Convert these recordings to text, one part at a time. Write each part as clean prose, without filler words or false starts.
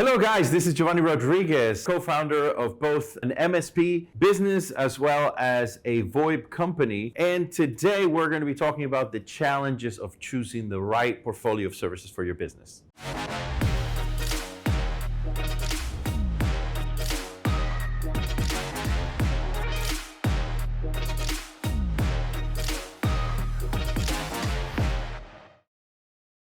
Hello guys, this is Giovanni Rodriguez, co-founder of both an MSP business as well as a VoIP company. And today we're going to be talking about the challenges of choosing the right portfolio of services for your business.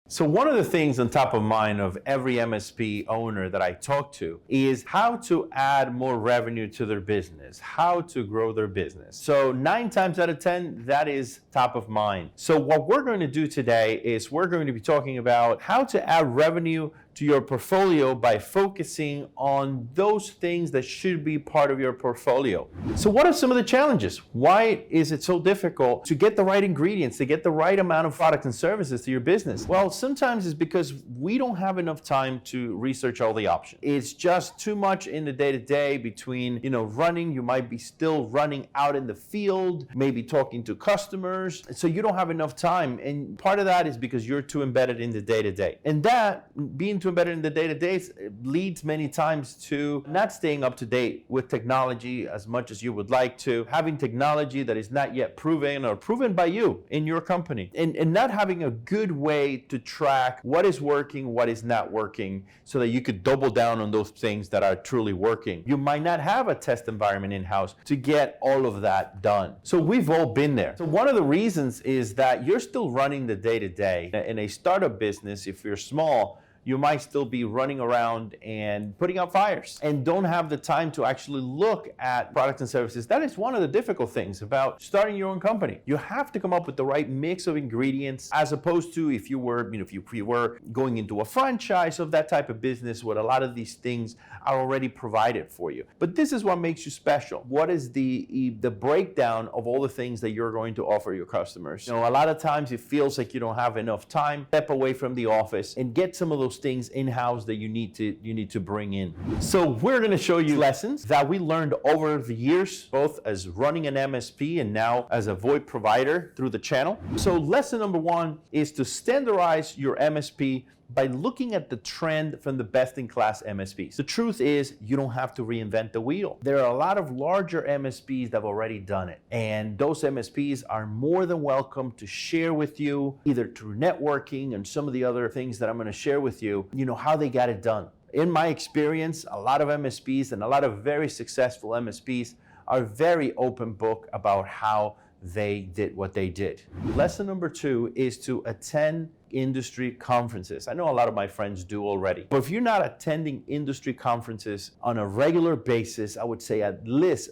So one of the things on top of mind of every MSP owner that I talk to is how to add more revenue to their business, how to grow their business. So 9 times out of 10, that is top of mind. So what we're going to do today is we're going to be talking about how to add revenue to your portfolio by focusing on those things that should be part of your portfolio. So what are some of the challenges? Why is it so difficult to get the right ingredients, to get the right amount of products and services to your business? Well, sometimes it's because we don't have enough time to research all the options. It's just too much in the day-to-day between, running. You might be still running out in the field, maybe talking to customers. So you don't have enough time. And part of that is because you're too embedded in the day-to-day. And that, being too embedded in the day-to-day, leads many times to not staying up to date with technology as much as you would like to, having technology that is not yet proven or proven by you in your company, and not having a good way to track what is working, what is not working, so that you could double down on those things that are truly working. You might not have a test environment in-house to get all of that done. So we've all been there. So one of the reasons is that you're still running the day-to-day. In a startup business, if you're small, you might still be running around and putting out fires and don't have the time to actually look at products and services. That is one of the difficult things about starting your own company. You have to come up with the right mix of ingredients, as opposed to if you were going into a franchise of that type of business where a lot of these things are already provided for you. But this is what makes you special. What is the breakdown of all the things that you're going to offer your customers? A lot of times it feels like you don't have enough time. Step away from the office and get some of those things in-house that you need to bring in. So we're going to show you lessons that we learned over the years, both as running an MSP and now as a VoIP provider through the channel. So lesson number 1 is to standardize your MSP by looking at the trend from the best-in-class MSPs. The truth is, you don't have to reinvent the wheel. There are a lot of larger MSPs that have already done it. And those MSPs are more than welcome to share with you, either through networking and some of the other things that I'm gonna share with you, how they got it done. In my experience, a lot of MSPs and a lot of very successful MSPs are very open book about how they did what they did. Lesson number 2 is to attend industry conferences. I know a lot of my friends do already, but if you're not attending industry conferences on a regular basis, I would say at least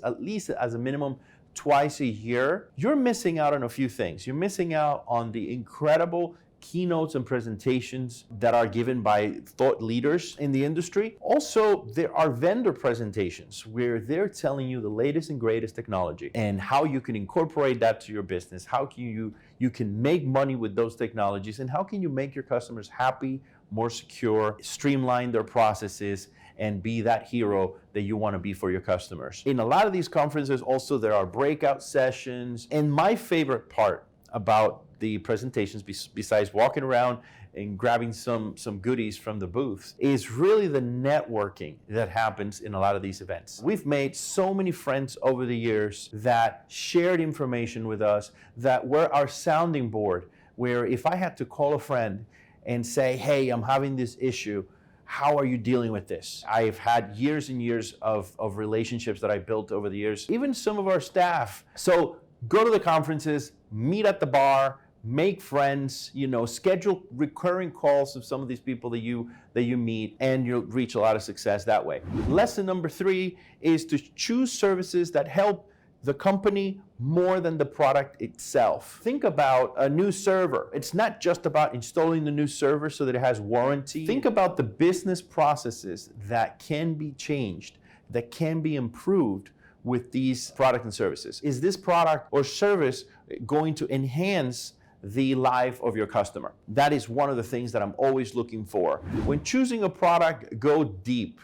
as a minimum twice a year, you're missing out on a few things. You're missing out on the incredible keynotes and presentations that are given by thought leaders in the industry. Also, there are vendor presentations where they're telling you the latest and greatest technology and how you can incorporate that to your business, how can you can make money with those technologies, and how can you make your customers happy, more secure, streamline their processes, and be that hero that you want to be for your customers. In a lot of these conferences also, there are breakout sessions, and my favorite part about the presentations, besides walking around and grabbing some goodies from the booths, is really the networking that happens in a lot of these events. We've made so many friends over the years that shared information with us, that were our sounding board, where if I had to call a friend and say, hey, I'm having this issue, how are you dealing with this? I've had years and years of relationships that I built over the years, even some of our staff. So go to the conferences, meet at the bar, make friends, schedule recurring calls of some of these people that you meet, and you'll reach a lot of success that way. Lesson number 3 is to choose services that help the company more than the product itself. Think about a new server. It's not just about installing the new server so that it has warranty. Think about the business processes that can be changed, that can be improved with these products and services. Is this product or service going to enhance the life of your customer? That is one of the things that I'm always looking for. When choosing a product, go deep.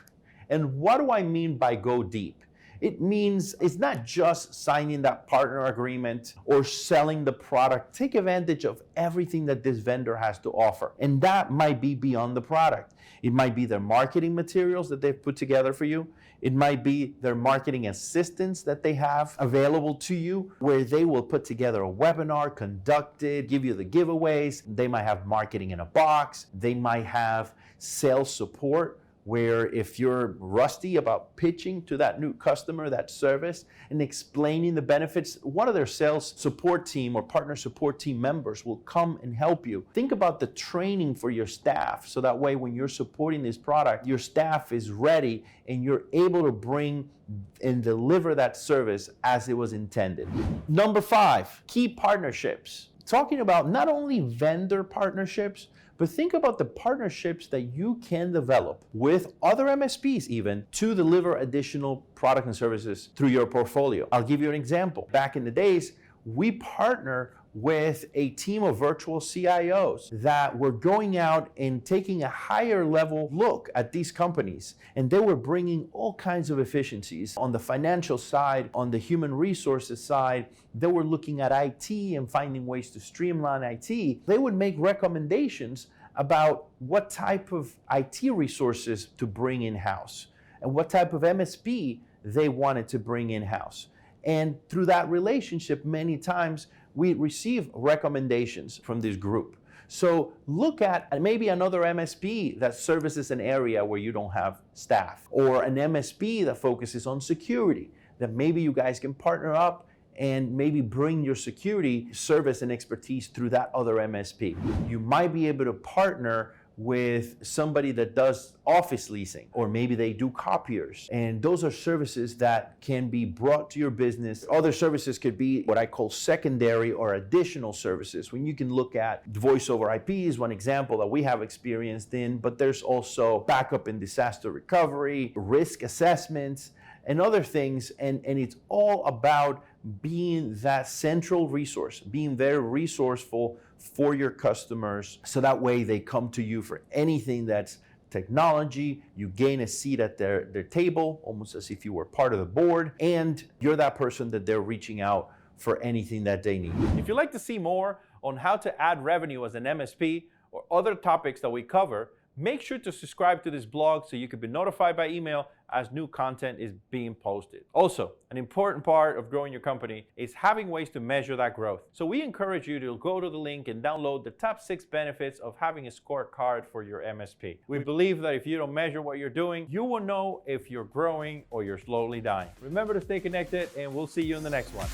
And what do I mean by go deep? It means it's not just signing that partner agreement or selling the product. Take advantage of everything that this vendor has to offer. And that might be beyond the product. It might be their marketing materials that they've put together for you. It might be their marketing assistants that they have available to you, where they will put together a webinar, conduct it, give you the giveaways. They might have marketing in a box. They might have sales support, where if you're rusty about pitching to that new customer, that service, and explaining the benefits, one of their sales support team or partner support team members will come and help you. Think about the training for your staff, so that way when you're supporting this product, your staff is ready and you're able to bring and deliver that service as it was intended. Number 5, key partnerships. Talking about not only vendor partnerships, but think about the partnerships that you can develop with other MSPs even to deliver additional product and services through your portfolio. I'll give you an example. Back in the days, we partner with a team of virtual CIOs that were going out and taking a higher level look at these companies. And they were bringing all kinds of efficiencies on the financial side, on the human resources side. They were looking at IT and finding ways to streamline IT. They would make recommendations about what type of IT resources to bring in-house and what type of MSP they wanted to bring in-house. And through that relationship, many times we receive recommendations from this group. So look at maybe another MSP that services an area where you don't have staff, or an MSP that focuses on security, that maybe you guys can partner up and maybe bring your security service and expertise through that other MSP. You might be able to partner with somebody that does office leasing, or maybe they do copiers. And those are services that can be brought to your business. Other services could be what I call secondary or additional services, when you can look at voice over IP is one example that we have experienced in, but there's also backup and disaster recovery, risk assessments, and other things. And it's all about being that central resource, being very resourceful for your customers, so that way they come to you for anything that's technology. You gain a seat at their table, almost as if you were part of the board, and you're that person that they're reaching out for anything that they need. If you'd like to see more on how to add revenue as an MSP or other topics that we cover, make sure to subscribe to this blog so you can be notified by email as new content is being posted. Also, an important part of growing your company is having ways to measure that growth. So we encourage you to go to the link and download the top 6 benefits of having a scorecard for your MSP. We believe that if you don't measure what you're doing, you will know if you're growing or you're slowly dying. Remember to stay connected, and we'll see you in the next one.